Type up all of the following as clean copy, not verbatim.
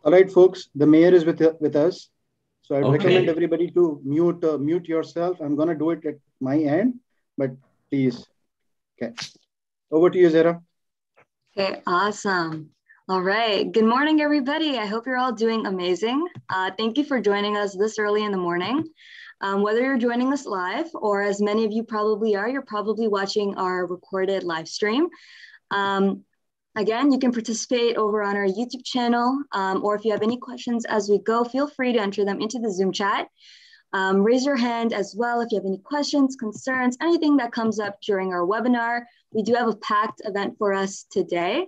All right, folks, the mayor is with us. So I recommend everybody to mute yourself. I'm going to do it at my end, but please. Okay. Over to you, Zara. Okay, awesome. All right. Good morning, everybody. I hope you're all doing amazing. Thank you for joining us this early in the morning. Whether you're joining us live or as many of you probably are, you're probably watching our recorded live stream. Again, you can participate over on our YouTube channel, or if you have any questions as we go, feel free to enter them into the Zoom chat. Raise your hand as well if you have any questions, concerns, anything that comes up during our webinar. We do have a packed event for us today.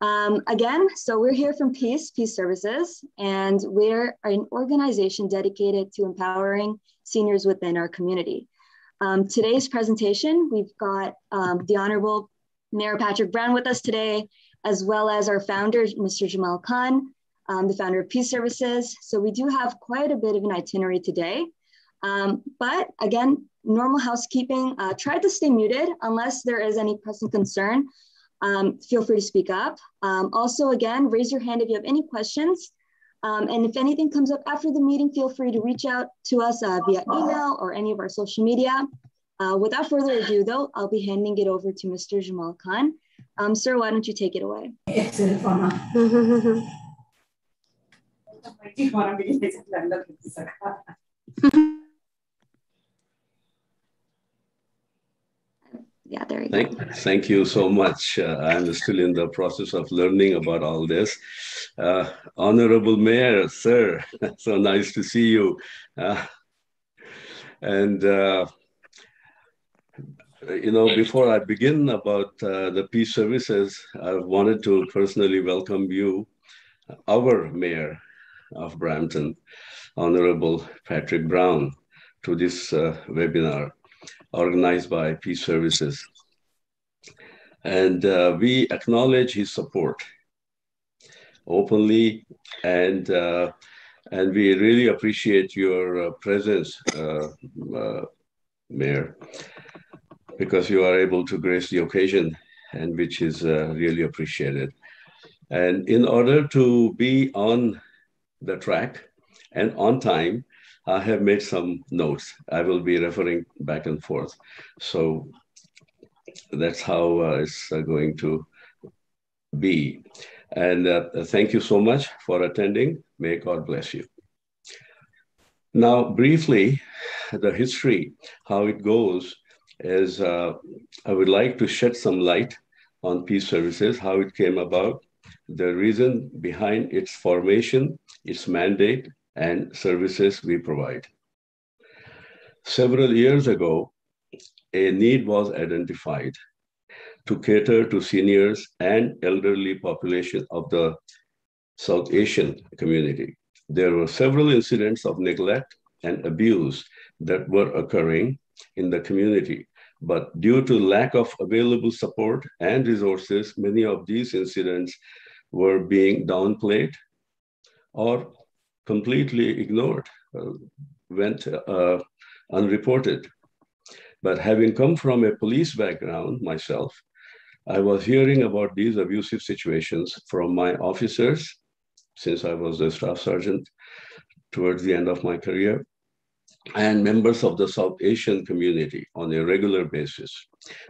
Again, so we're here from Peace Services, and we're an organization dedicated to empowering seniors within our community. Today's presentation, we've got the Honorable Mayor Patrick Brown with us today, as well as our founder, Mr. 𝗩𝗲𝗀𝗀𝗀𝗀, the founder of Peace Services. So we do have quite a bit of an itinerary today. But again, normal housekeeping, try to stay muted unless there is any pressing concern. Feel free to speak up. Also, again, raise your hand if you have any questions. And if anything comes up after the meeting, feel free to reach out to us via email or any of our social media. Without further ado, though, I'll be handing it over to Mr. 𝗩𝗲𝗀𝗀𝗀𝗀. Sir, why don't you take it away? Yeah, there you go. Thank you so much. I'm still in the process of learning about all this. Honorable Mayor, sir, so nice to see you. You know, before I begin about the Peace Services, I wanted to personally welcome you, our Mayor of Brampton, Honorable Patrick Brown, to this webinar organized by Peace Services. And we acknowledge his support openly, and we really appreciate your presence, Mayor, because you are able to grace the occasion, and which is really appreciated. And in order to be on the track and on time, I have made some notes. I will be referring back and forth. So that's how it's going to be. And thank you so much for attending. May God bless you. Now, briefly, the history, how it goes, is I would like to shed some light on Peace Services, how it came about, the reason behind its formation, its mandate, and services we provide. Several years ago, a need was identified to cater to seniors and elderly population of the South Asian community. There were several incidents of neglect and abuse that were occurring in the community, but due to lack of available support and resources, many of these incidents were being downplayed or completely ignored, went unreported. But having come from a police background myself, I was hearing about these abusive situations from my officers since I was a staff sergeant towards the end of my career, and members of the South Asian community on a regular basis.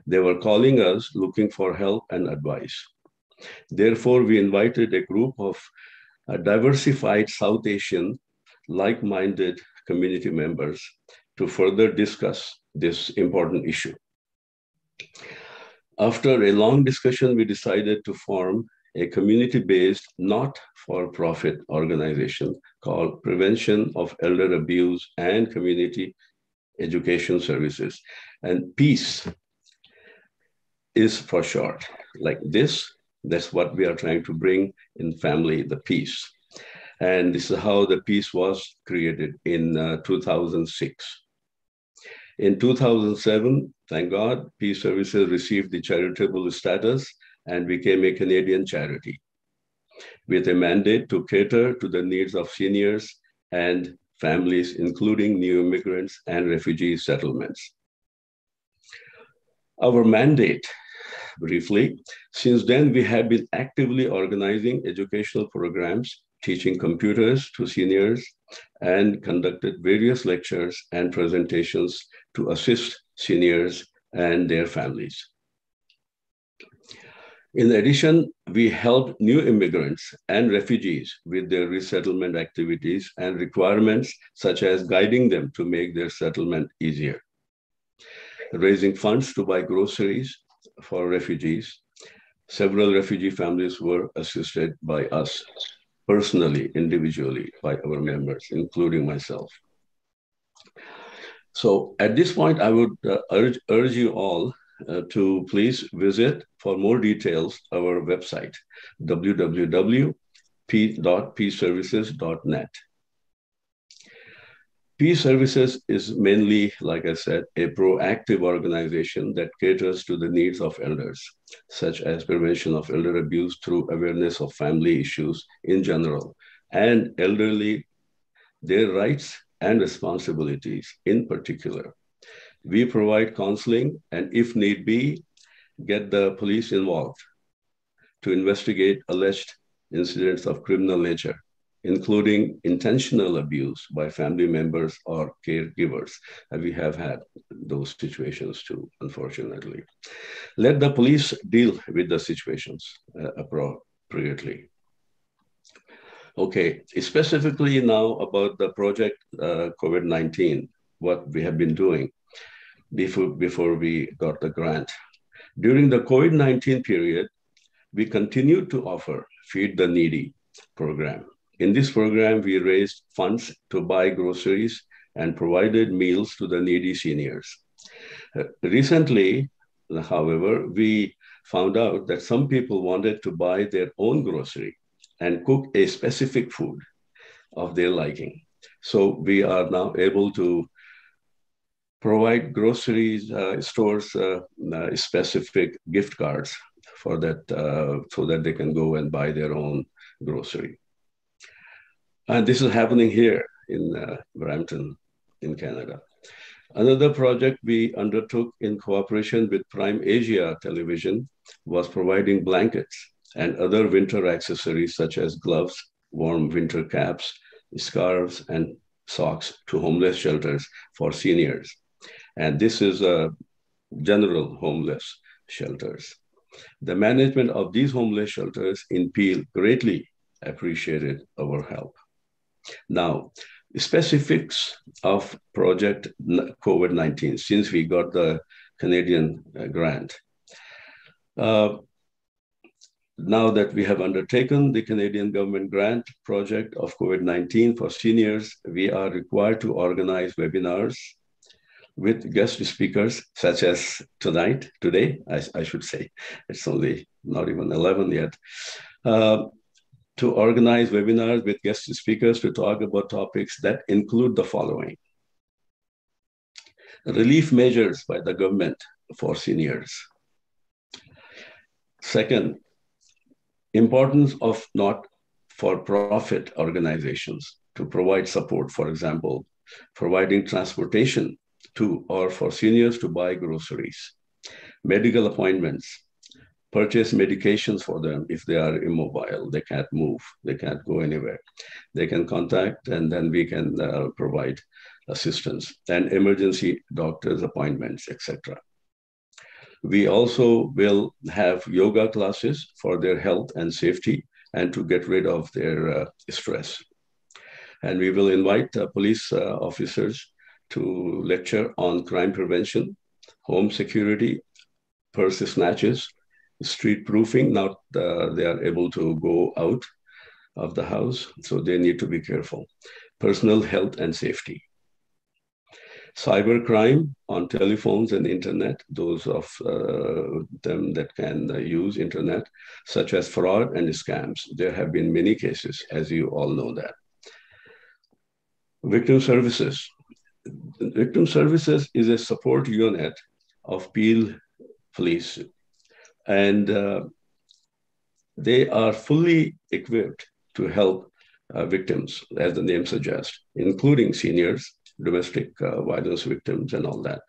They were calling us looking for help and advice. Therefore, we invited a group of diversified South Asian like-minded community members to further discuss this important issue. After a long discussion, we decided to form a community-based, not-for-profit organization called Prevention of Elder Abuse and Community Education Services. And PEACE is for short. Like this, that's what we are trying to bring in family, the peace. And this is how the PEACE was created in 2006. In 2007, thank God, Peace Services received the charitable status and became a Canadian charity with a mandate to cater to the needs of seniors and families, including new immigrants and refugee settlements. Our mandate, briefly, since then we have been actively organizing educational programs teaching computers to seniors, and conducted various lectures and presentations to assist seniors and their families. In addition, we helped new immigrants and refugees with their resettlement activities and requirements, such as guiding them to make their settlement easier. Raising funds to buy groceries for refugees. Several refugee families were assisted by us personally, individually, by our members, including myself. So at this point, I would urge you all to please visit for more details our website, www.𝗓𝗡services.net. Peace Services is mainly, like I said, a proactive organization that caters to the needs of elders, such as prevention of elder abuse through awareness of family issues in general, and elderly, their rights and responsibilities in particular. We provide counseling and, if need be, get the police involved to investigate alleged incidents of criminal nature, including intentional abuse by family members or caregivers. And we have had those situations too, unfortunately. Let the police deal with the situations appropriately. Okay, specifically now about the project COVID-19, what we have been doing before we got the grant. During the COVID-19 period, we continued to offer Feed the Needy program. In this program, we raised funds to buy groceries and provided meals to the needy seniors. Recently, however, we found out that some people wanted to buy their own grocery and cook a specific food of their liking. So we are now able to provide groceries stores specific gift cards for that, so that they can go and buy their own grocery. And this is happening here in Brampton, in Canada. Another project we undertook in cooperation with Prime Asia Television was providing blankets and other winter accessories such as gloves, warm winter caps, scarves, and socks to homeless shelters for seniors. And this is general homeless shelters. The management of these homeless shelters in Peel greatly appreciated our help. Now, specifics of project COVID-19, since we got the Canadian grant. Now that we have undertaken the Canadian government grant project of COVID-19 for seniors, we are required to organize webinars with guest speakers, such as today, I should say, it's only not even 11 yet, to organize webinars with guest speakers to talk about topics that include the following: relief measures by the government for seniors. Second, importance of not-for-profit organizations to provide support, for example, providing transportation to or for seniors to buy groceries, medical appointments, purchase medications for them if they are immobile, they can't move, they can't go anywhere. They can contact and then we can provide assistance, and emergency doctor's appointments, etc. We also will have yoga classes for their health and safety and to get rid of their stress. And we will invite police officers to lecture on crime prevention, home security, purse snatches, street proofing. Now they are able to go out of the house, so they need to be careful. Personal health and safety. Cybercrime on telephones and internet, those of them that can use internet, such as fraud and scams. There have been many cases, as you all know that. Victim services. Victim services is a support unit of Peel Police, and they are fully equipped to help victims, as the name suggests, including seniors, domestic violence victims and all that.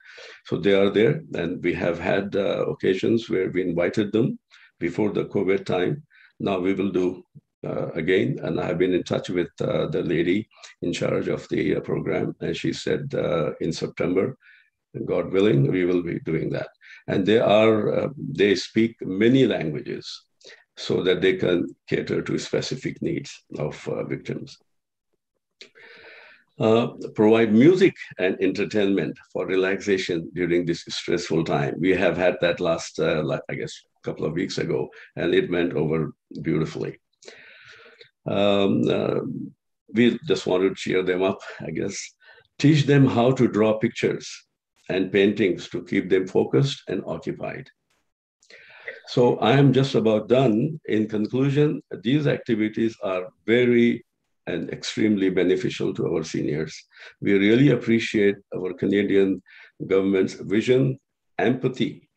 So they are there, and we have had occasions where we invited them before the COVID time. Now we will do again, and I've been in touch with the lady in charge of the program, and she said in September, God willing, we will be doing that. And they speak many languages so that they can cater to specific needs of victims. Provide music and entertainment for relaxation during this stressful time. We have had that last, I guess, a couple of weeks ago, and it went over beautifully. We just want to cheer them up, I guess. Teach them how to draw pictures and paintings to keep them focused and occupied. So I am just about done. In conclusion, these activities are very and extremely beneficial to our seniors. We really appreciate our Canadian government's vision, empathy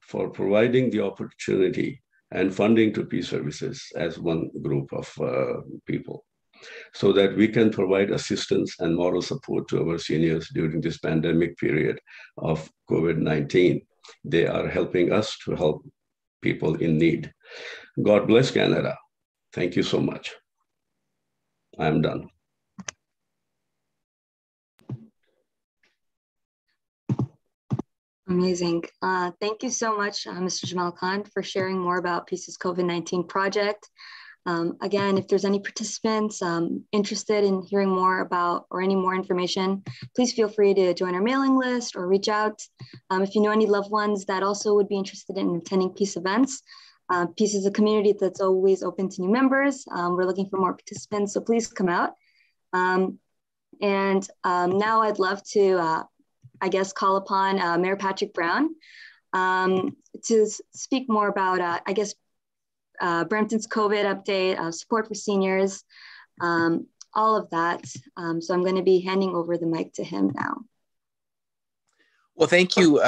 for providing the opportunity and funding to peace services as one group of people, so that we can provide assistance and moral support to our seniors during this pandemic period of COVID-19. They are helping us to help people in need. God bless Canada. Thank you so much. I'm done. Amazing. Thank you so much, Mr. Jamal Khan, for sharing more about PEACE's COVID-19 project. Again, if there's any participants interested in hearing more about or any more information, please feel free to join our mailing list or reach out. If you know any loved ones that also would be interested in attending PEACE events, PEACE is a community that's always open to new members. We're looking for more participants, so please come out. Now I'd love to, I guess, call upon Mayor Patrick Brown to speak more about, I guess, Brampton's COVID update, support for seniors, all of that. So I'm going to be handing over the mic to him now. Well, thank you.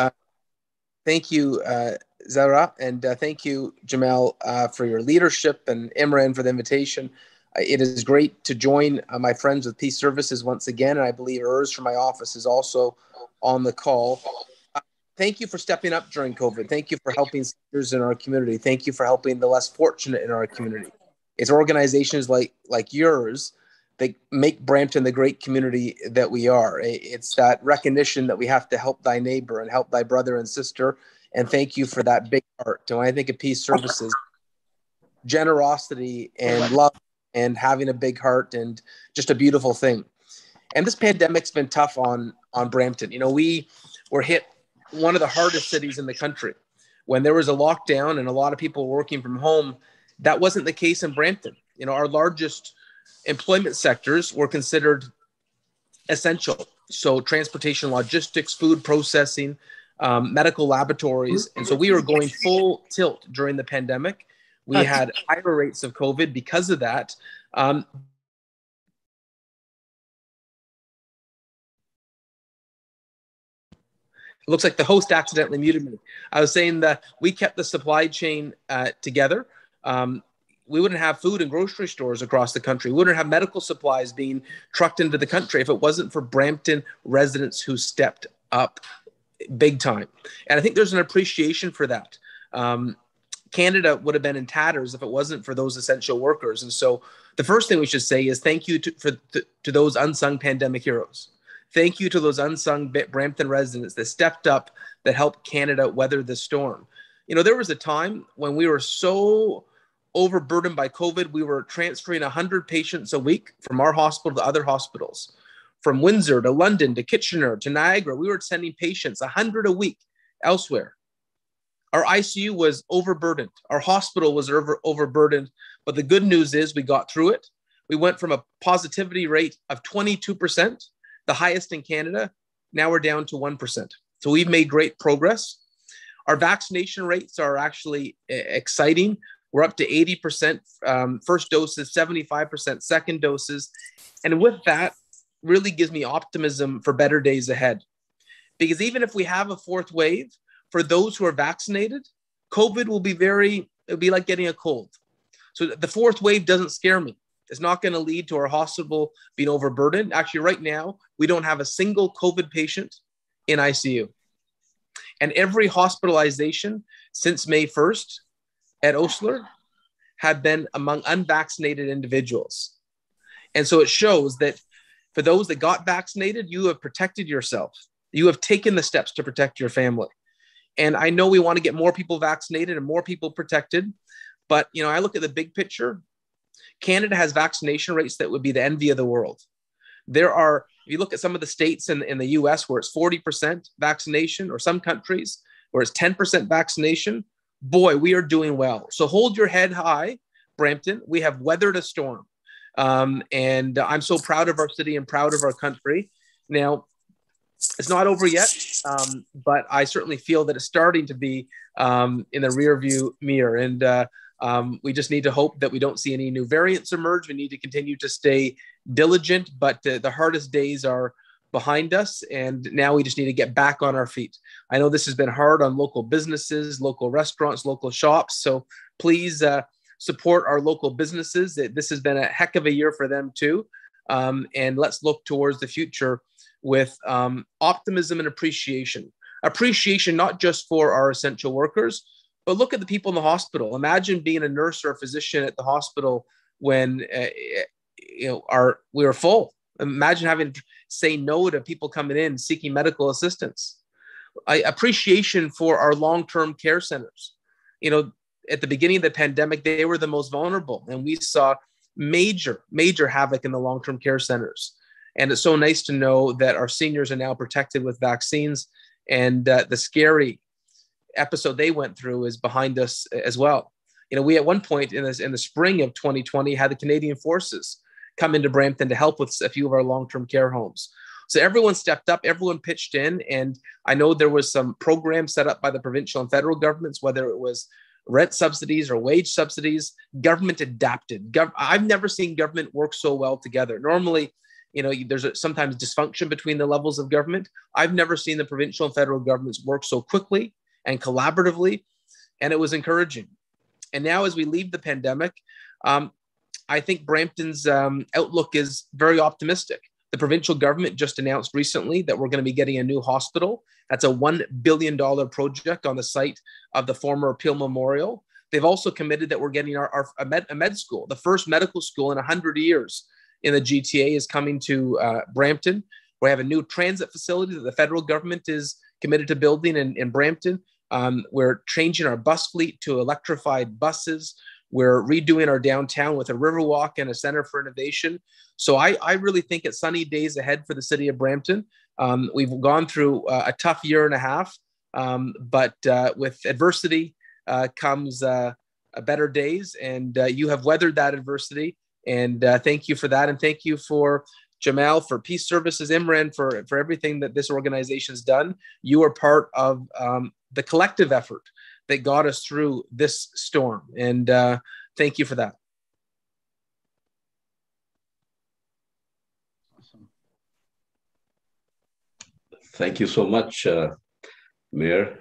Thank you, Zara, and thank you, Jamal, for your leadership, and Imran for the invitation. It is great to join my friends with Peace Services once again, and I believe Urs from my office is also on the call. Thank you for stepping up during COVID. Thank you for helping seniors in our community. Thank you for helping the less fortunate in our community. It's organizations like yours that make Brampton the great community that we are. It's that recognition that we have to help thy neighbor and help thy brother and sister. And thank you for that big heart. And when I think of Peace Services, generosity and love and having a big heart and just a beautiful thing. And this pandemic's been tough on Brampton. You know, we were hit one of the hardest cities in the country. When there was a lockdown and a lot of people working from home, that wasn't the case in Brampton. You know, our largest employment sectors were considered essential. So transportation, logistics, food processing, medical laboratories. And so we were going full tilt during the pandemic. We had higher rates of COVID because of that. It looks like the host accidentally muted me. I was saying that we kept the supply chain together. We wouldn't have food in grocery stores across the country. We wouldn't have medical supplies being trucked into the country if it wasn't for Brampton residents who stepped up big time. And I think there's an appreciation for that. Canada would have been in tatters if it wasn't for those essential workers. And so the first thing we should say is thank you to those unsung pandemic heroes. Thank you to those unsung Brampton residents that stepped up, that helped Canada weather the storm. You know, there was a time when we were so overburdened by COVID, we were transferring 100 patients a week from our hospital to other hospitals. From Windsor to London to Kitchener to Niagara, we were sending patients 100 a week elsewhere. Our ICU was overburdened. Our hospital was overburdened. But the good news is we got through it. We went from a positivity rate of 22%, the highest in Canada. Now we're down to 1%. So we've made great progress. Our vaccination rates are actually exciting. We're up to 80% first doses, 75% second doses. And with that, really gives me optimism for better days ahead. Because even if we have a fourth wave, for those who are vaccinated, COVID will be it'll be like getting a cold. So the fourth wave doesn't scare me. It's not going to lead to our hospital being overburdened. Actually, right now, we don't have a single COVID patient in ICU. And every hospitalization since May 1st at Osler have been among unvaccinated individuals. And so it shows that for those that got vaccinated, you have protected yourself. You have taken the steps to protect your family. And I know we want to get more people vaccinated and more people protected. But, you know, I look at the big picture. Canada has vaccination rates that would be the envy of the world. There are, if you look at some of the states in the US where it's 40% vaccination, or some countries where it's 10% vaccination, boy, we are doing well. So hold your head high, Brampton. We have weathered a storm. And I'm so proud of our city and proud of our country. Now, it's not over yet, but I certainly feel that it's starting to be in the rear view mirror. And we just need to hope that we don't see any new variants emerge. We need to continue to stay diligent, but the hardest days are behind us. And now we just need to get back on our feet. I know this has been hard on local businesses, local restaurants, local shops. So please support our local businesses. This has been a heck of a year for them too. And let's look towards the future with optimism and appreciation. Appreciation not just for our essential workers, but look at the people in the hospital. Imagine being a nurse or a physician at the hospital when we were full. Imagine having to say no to people coming in seeking medical assistance. Appreciation for our long-term care centers. You know, at the beginning of the pandemic, they were the most vulnerable, and we saw major havoc in the long-term care centers. And it's so nice to know that our seniors are now protected with vaccines, and the scary episode they went through is behind us as well. You know, we at one point in the spring of 2020 had the Canadian Forces come into Brampton to help with a few of our long-term care homes. So everyone stepped up, everyone pitched in, and I know there was some programs set up by the provincial and federal governments, whether it was rent subsidies or wage subsidies. Government adapted. I've never seen government work so well together. Normally, you know, there's sometimes dysfunction between the levels of government. I've never seen the provincial and federal governments work so quickly and collaboratively, and it was encouraging. And now as we leave the pandemic, I think Brampton's outlook is very optimistic. The provincial government just announced recently that we're going to be getting a new hospital. That's a $1 billion project on the site of the former Peel Memorial. They've also committed that we're getting a med school. The first medical school in 100 years in the GTA is coming to Brampton. We have a new transit facility that the federal government is committed to building in Brampton. We're changing our bus fleet to electrified buses. We're redoing our downtown with a Riverwalk and a Center for Innovation. So I really think it's sunny days ahead for the city of Brampton. We've gone through a tough year and a half, but with adversity comes better days, and you have weathered that adversity. And thank you for that. And thank you for Jamal, for Peace Services, Imran, for everything that this organization has done. You are part of the collective effort that got us through this storm. And thank you for that. Awesome. Thank you so much, Mayor.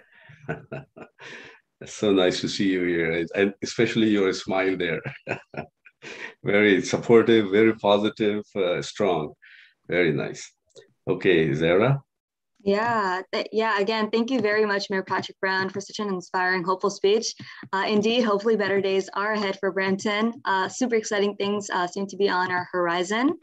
It's so nice to see you here, and especially your smile there. Very supportive, very positive, strong. Very nice. Okay, Zara. Yeah. Again, thank you very much, Mayor Patrick Brown, for such an inspiring, hopeful speech. Indeed, hopefully better days are ahead for Brampton. Super exciting things seem to be on our horizon.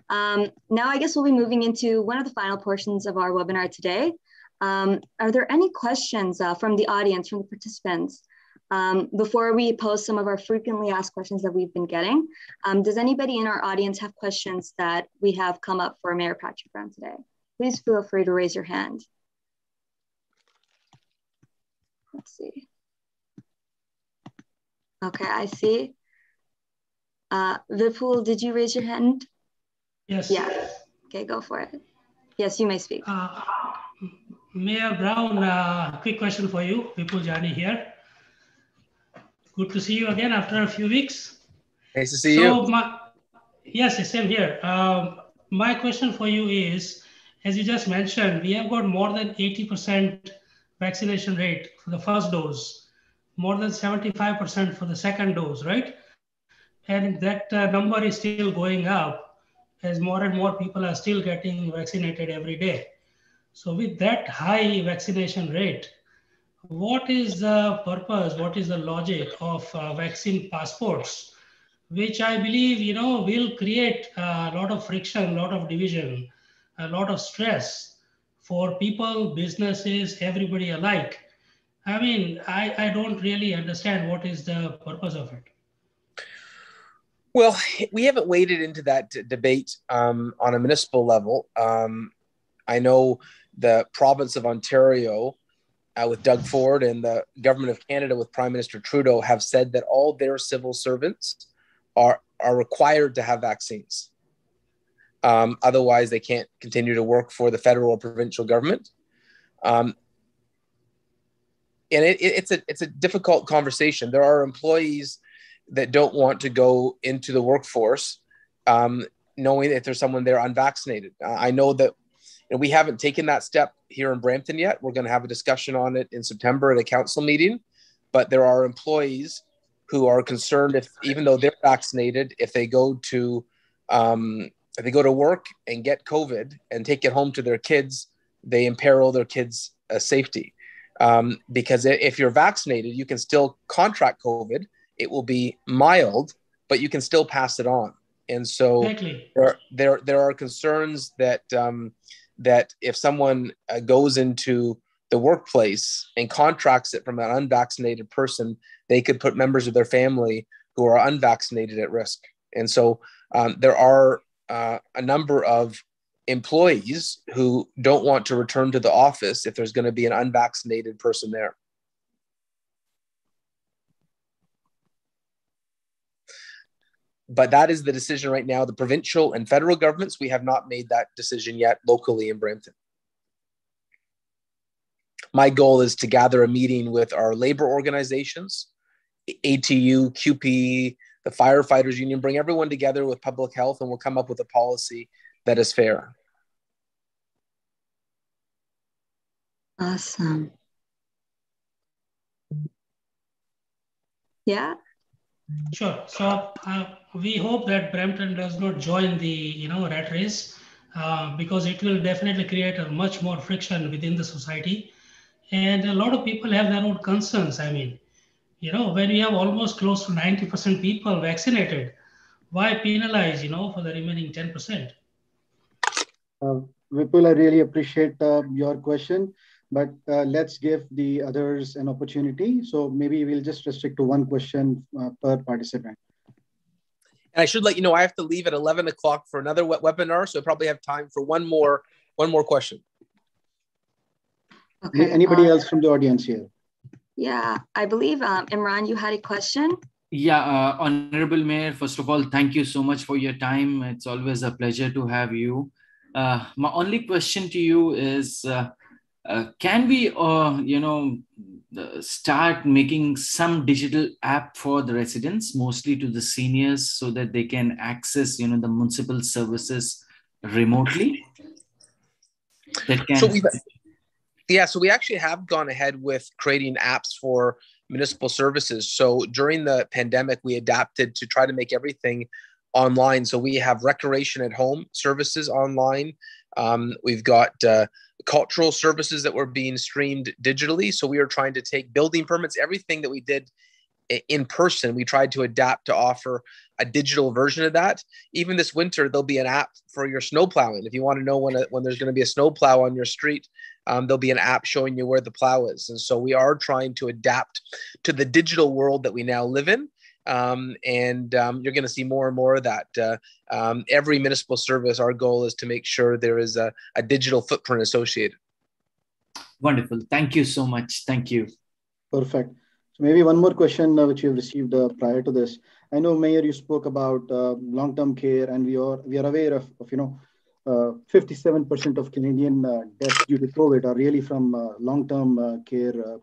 Now, I guess we'll be moving into one of the final portions of our webinar today. Are there any questions from the audience, from the participants? Before we pose some of our frequently asked questions that we've been getting, does anybody in our audience have questions that we have come up for Mayor Patrick Brown today? Please feel free to raise your hand. Let's see. Okay, I see. Vipul, did you raise your hand? Yes. Yeah. Okay, go for it. Yes, you may speak. Mayor Brown, quick question for you. Vipul Jani here. Good to see you again after a few weeks. Nice to see you. Yes, same here. My question for you is, as you just mentioned, we have got more than 80% vaccination rate for the first dose, more than 75% for the second dose, right? And that number is still going up as more and more people are still getting vaccinated every day. So with that high vaccination rate, what is the purpose, what is the logic of vaccine passports, which I believe, will create a lot of friction, a lot of division, a lot of stress for people, businesses, everybody alike. I mean, I don't really understand what is the purpose of it. Well, we haven't waded into that debate on a municipal level. I know the province of Ontario with Doug Ford and the government of Canada with Prime Minister Trudeau have said that all their civil servants are required to have vaccines. Otherwise, they can't continue to work for the federal or provincial government. And it's a difficult conversation. There are employees that don't want to go into the workforce, knowing that there's someone there unvaccinated. I know that we haven't taken that step here in Brampton yet. We're going to have a discussion on it in September at a council meeting. But there are employees who are concerned if, even though they're vaccinated, if they go to work and get COVID and take it home to their kids, they imperil their kids' safety. Because if you're vaccinated, you can still contract COVID. It will be mild, but you can still pass it on. And so Exactly. there are concerns that that if someone goes into the workplace and contracts it from an unvaccinated person, they could put members of their family who are unvaccinated at risk. And so there are a number of employees who don't want to return to the office if there's going to be an unvaccinated person there. But that is the decision right now. The provincial and federal governments, we have not made that decision yet locally in Brampton. My goal is to gather a meeting with our labor organizations, ATU, QP, the firefighters union, bring everyone together with public health, and we'll come up with a policy that is fair. Awesome. Yeah. Sure. So we hope that Brampton does not join the rat race because it will definitely create a much more friction within the society, and a lot of people have their own concerns. I mean, when we have almost close to 90% people vaccinated, why penalize for the remaining 10%? Vipul, I really appreciate your question, but let's give the others an opportunity. So maybe we'll just restrict to one question per participant. And I should let you know, I have to leave at 11 o'clock for another webinar, so I probably have time for one more question. Okay. Anybody else from the audience here? Yeah, I believe, Imran, you had a question? Yeah, Honorable Mayor, first of all, thank you so much for your time. It's always a pleasure to have you. My only question to you is, can we, start making some digital app for the residents, mostly to the seniors, so that they can access, the municipal services remotely? That can... So we actually have gone ahead with creating apps for municipal services. So during the pandemic, we adapted to try to make everything online. So we have recreation at home services online. We've got cultural services that were being streamed digitally. So we are trying to take building permits, everything that we did in person, we tried to adapt to offer a digital version of that. Even this winter, there'll be an app for your snow plowing. If you want to know when there's going to be a snow plow on your street, there'll be an app showing you where the plow is. And so we are trying to adapt to the digital world that we now live in. You're going to see more and more of that. Every municipal service, our goal is to make sure there is a digital footprint associated. Wonderful. Thank you so much. Thank you. Perfect. So maybe one more question which you have received prior to this. I know, Mayor, you spoke about long-term care, and we are aware of 57% of Canadian deaths due to COVID are really from long-term care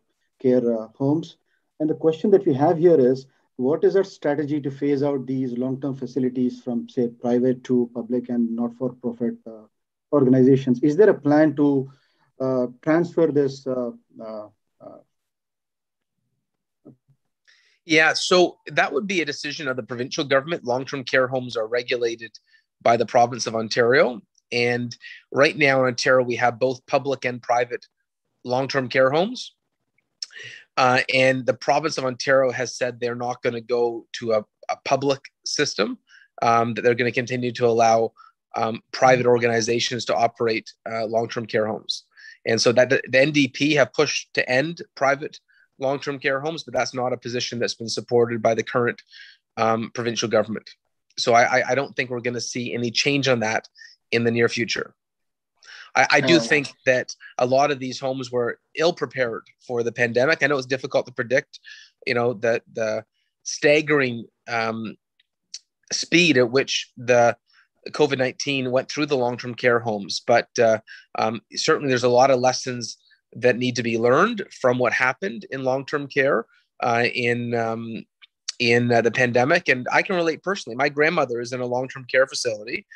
homes. And the question that we have here is, what is our strategy to phase out these long-term facilities from, say, private to public and not-for-profit organizations? Is there a plan to transfer this? Yeah, so that would be a decision of the provincial government. Long-term care homes are regulated by the province of Ontario. And right now in Ontario, we have both public and private long-term care homes. And the province of Ontario has said they're not going to go to a public system, that they're going to continue to allow private organizations to operate long-term care homes. And so that the NDP have pushed to end private long-term care homes, but that's not a position that's been supported by the current provincial government. So I don't think we're going to see any change on that in the near future. I do think that a lot of these homes were ill-prepared for the pandemic. I know it's difficult to predict, the staggering speed at which the COVID-19 went through the long-term care homes, but certainly there's a lot of lessons that need to be learned from what happened in long-term care in the pandemic. And I can relate personally. My grandmother is in a long-term care facility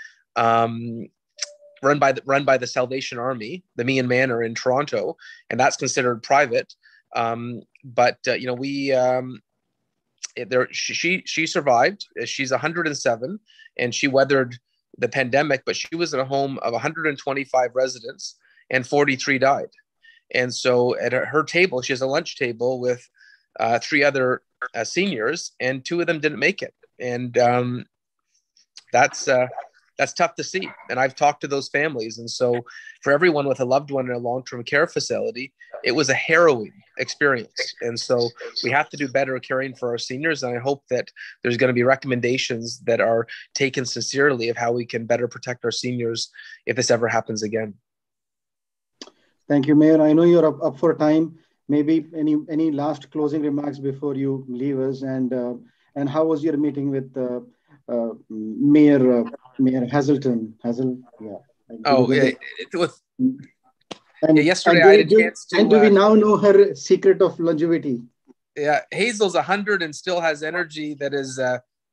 run by the Salvation Army, the Meehan Manor in Toronto, and that's considered private. She survived. She's 107, and she weathered the pandemic, but she was in a home of 125 residents and 43 died. And so at her table, she has a lunch table with 3 other seniors, and 2 of them didn't make it. And that's tough to see. And I've talked to those families. And so for everyone with a loved one in a long-term care facility, it was a harrowing experience. And so we have to do better caring for our seniors. And I hope that there's going to be recommendations that are taken sincerely of how we can better protect our seniors if this ever happens again. Thank you, Mayor. I know you're up for time. Maybe any last closing remarks before you leave us, and how was your meeting with Mayor Hazelton? Yesterday I had a chance to. And do we now know her secret of longevity? Yeah, Hazel's 100 and still has energy that is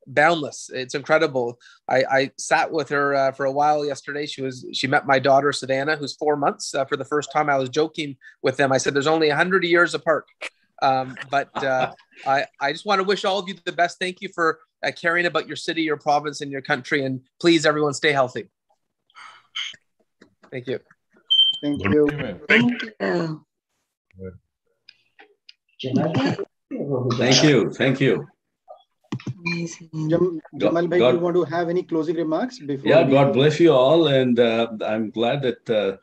boundless. It's incredible. I sat with her for a while yesterday. She met my daughter Savannah, who's 4 months, for the first time. I was joking with them. I said, "There's only 100 years apart." I just want to wish all of you the best. Thank you for caring about your city, your province, and your country. And please, everyone, stay healthy. Thank you. Thank you. Thank you. Thank you. Thank you. Jamal Bhai, do you want to have any closing remarks before? Yeah, God bless you all. And I'm glad that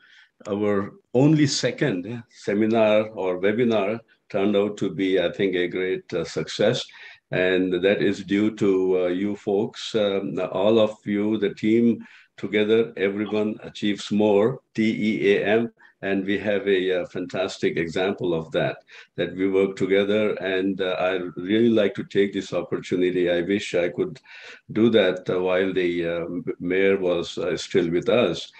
our only second seminar or webinar turned out to be, I think, a great success. And that is due to you folks, all of you, the team together, everyone achieves more, TEAM. And we have a fantastic example of that we work together. And I really like to take this opportunity. I wish I could do that while the mayor was still with us,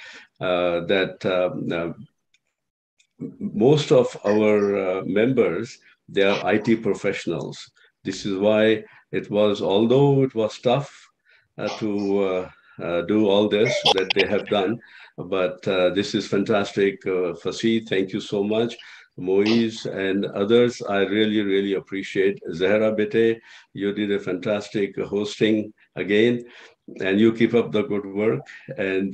most of our members, they are IT professionals. This is why although it was tough to do all this that they have done, but this is fantastic. Fasih, thank you so much. Moise and others, I really, really appreciate. 𝗩𝗂𝗏𝗍𝗂, you did a fantastic hosting again, and you keep up the good work, and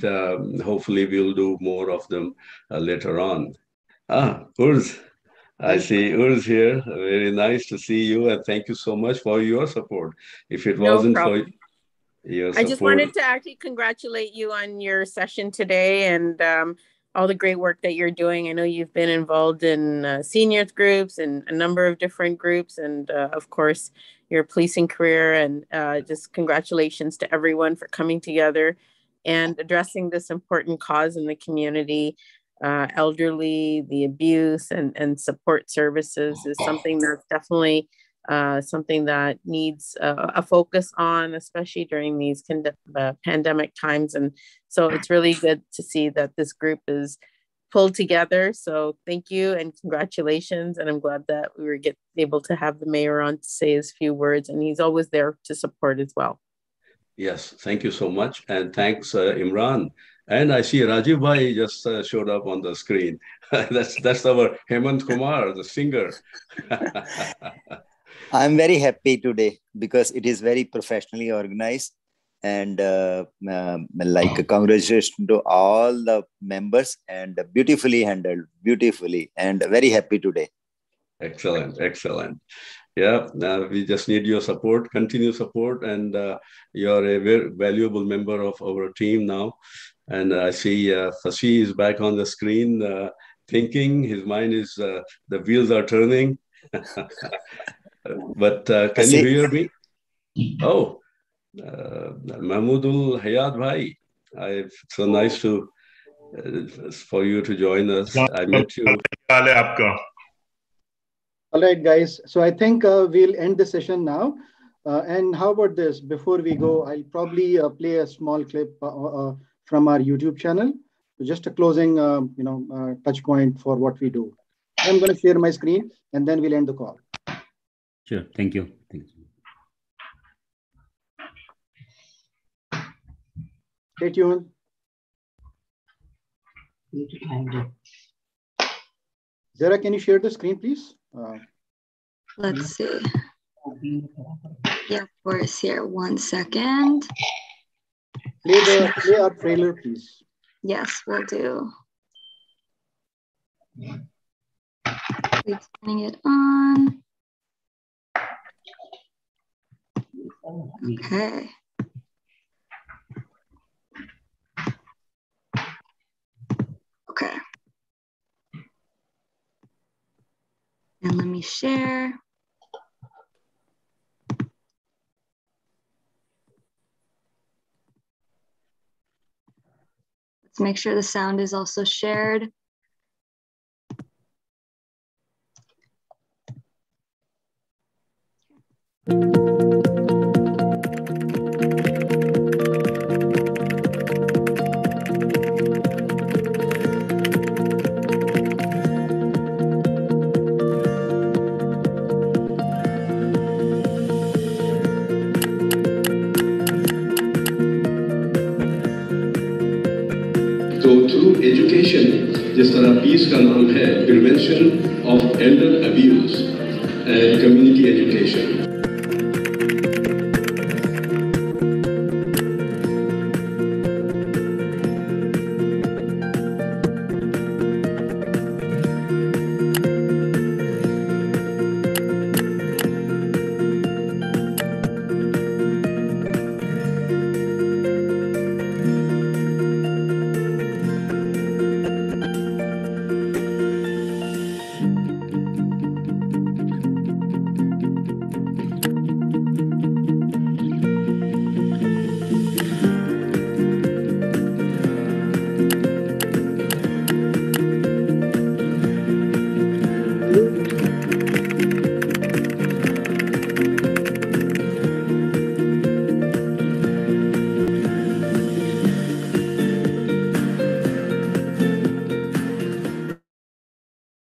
hopefully we'll do more of them later on. Urs, I see Urs here. Very nice to see you, and thank you so much for your support. If it wasn't for your support. I just wanted to actually congratulate you on your session today and all the great work that you're doing. I know you've been involved in seniors groups and a number of different groups, and of course, your policing career. And just congratulations to everyone for coming together and addressing this important cause in the community. Elderly, the abuse and support services is something that's definitely something that needs a focus on, especially during these pandemic times. And so it's really good to see that this group is pulled together. So thank you and congratulations. And I'm glad that we were able to have the mayor on to say his few words, and he's always there to support as well. Yes, thank you so much. And thanks, Imran. And I see Rajiv Bhai just showed up on the screen. that's our Hemant Kumar, the singer. I'm very happy today because it is very professionally organized, and congratulations to all the members, and beautifully handled, beautifully, and very happy today. Excellent, excellent. Yeah, we just need your support, continued support, and you're a very valuable member of our team now. And I see 𝗏𝗏𝗏𝗏 is back on the screen, thinking. His mind is, the wheels are turning. But can you hear me? Oh, Mahmoodul Hayat Bhai. So nice to for you to join us. I met you. All right, guys. So I think we'll end the session now. And how about this? Before we go, I'll probably play a small clip from our YouTube channel. Just a closing, touch point for what we do. I'm going to share my screen, and then we'll end the call. Sure. Thank you. Thank you. Stay tuned. Zara, can you share the screen, please? Let's see. Yeah, of course. Here, 1 second. Play our trailer, please. Yes, we'll do. Turning it on. Okay. Okay. And let me share. Let's make sure the sound is also shared. तो through education, जिस तरह piece का नाम है, prevention of Elder abuse and community education,